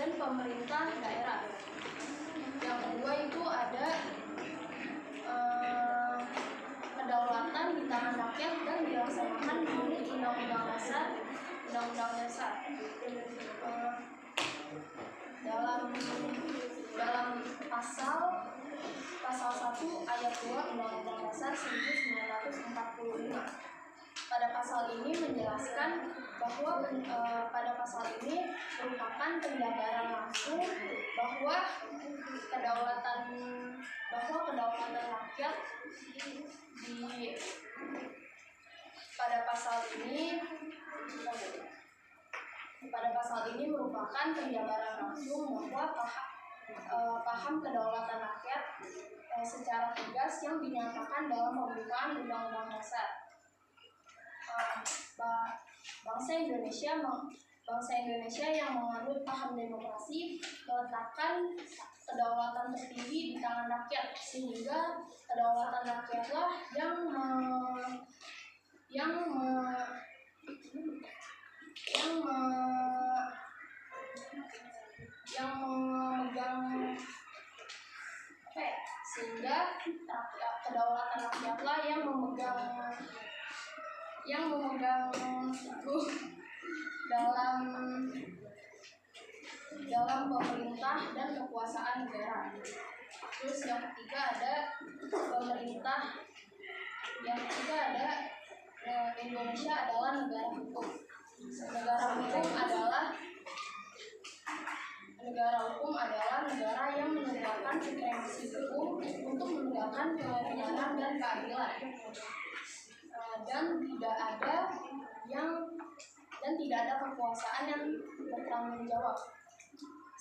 dan pemerintah daerah. Yang kedua itu ada kedaulatan di tangan rakyat dan dilaksanakan menurut Undang-Undang Dasar. Dalam pasal 1 ayat 2 Undang-Undang Dasar 1945. Pada pasal ini menjelaskan bahwa pada pasal ini merupakan penjabaran langsung bahwa kedaulatan rakyat pada pasal ini merupakan penjabaran langsung bahwa paham kedaulatan rakyat secara tegas yang dinyatakan dalam pembukaan Undang-Undang Dasar. Bangsa Indonesia yang menganut paham demokrasi meletakkan kedaulatan tertinggi di tangan rakyat, sehingga kedaulatan rakyatlah yang memegang sehingga kedaulatan rakyatlah yang memegang dalam pemerintah dan kekuasaan negara. Terus yang ketiga ada pemerintah. Yang ketiga ada Indonesia adalah negara hukum. Negara hukum adalah negara yang menegakkan supremasi hukum untuk menegakkan kebenaran dan keadilan. Dan tidak ada kekuasaan yang bertanggung jawab.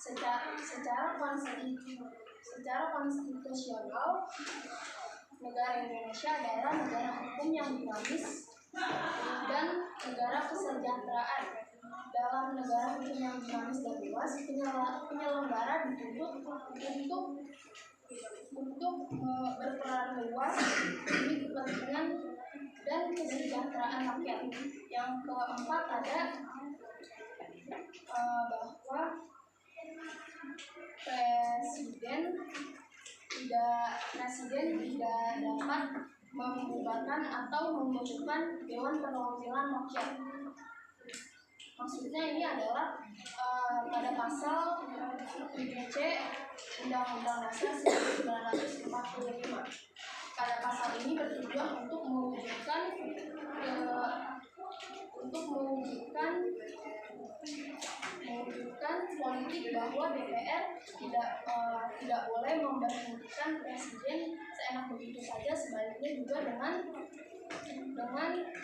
Secara konstitusional, negara Indonesia adalah negara hukum yang dinamis dan negara kesejahteraan. Dalam negara hukum yang dinamis dan luas, penyelenggara dituntut untuk berperan luas demi kepentingan dan kesejahteraan rakyat. Yang keempat ada bahwa presiden tidak dapat membubarkan atau membentukkan Dewan Perwakilan Rakyat. Maksudnya ini adalah pada pasal 7C Undang-Undang Dasar 1945. Pada pasal ini bertujuan untuk mewujudkan politik bahwa DPR tidak boleh memberhentikan presiden seenak begitu saja. Sebaliknya juga dengan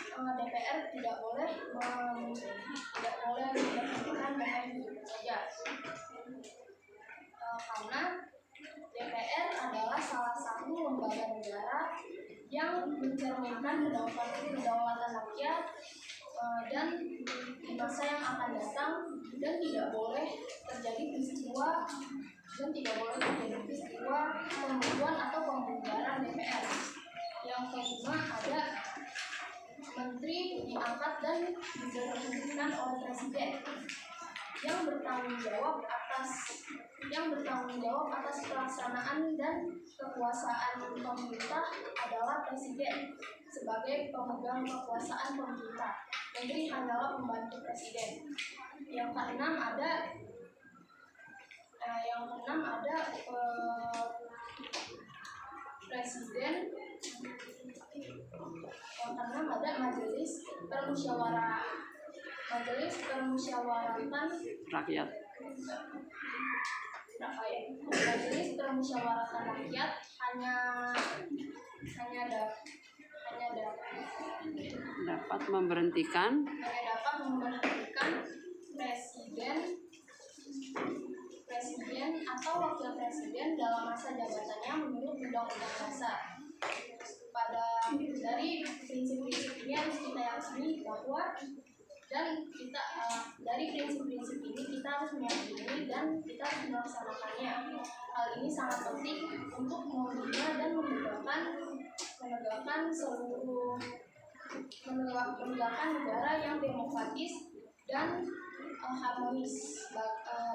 DPR tidak boleh memberhentikan dengan begitu saja. Karena DPR adalah salah satu lembaga negara yang mencerminkan kedaulatan rakyat dan di masa yang akan datang, dan tidak boleh terjadi peristiwa pembunuhan atau pembubaran DPR. Yang kelima ada menteri diangkat dan diberhentikan oleh presiden. Yang bertanggung jawab atas pelaksanaan dan kekuasaan pemerintah adalah presiden sebagai pemegang kekuasaan pemerintah. Menteri hanyalah pembantu presiden. Yang keenam ada presiden. Yang keenam ada Majelis Permusyawaratan Rakyat. Majelis Permusyawaratan Rakyat hanya dapat memberhentikan presiden atau wakil presiden dalam masa jabatannya menurut Undang-Undang Dasar. Dari prinsip-prinsip ini harus kita yakini bahwa dari prinsip-prinsip ini kita harus meyakini dan kita harus melaksanakannya. Hal ini sangat penting untuk membina dan menegakkan negara yang demokratis dan harmonis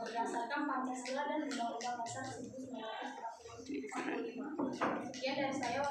berdasarkan Pancasila dan Undang-Undang Dasar 1945. Sekian dari saya.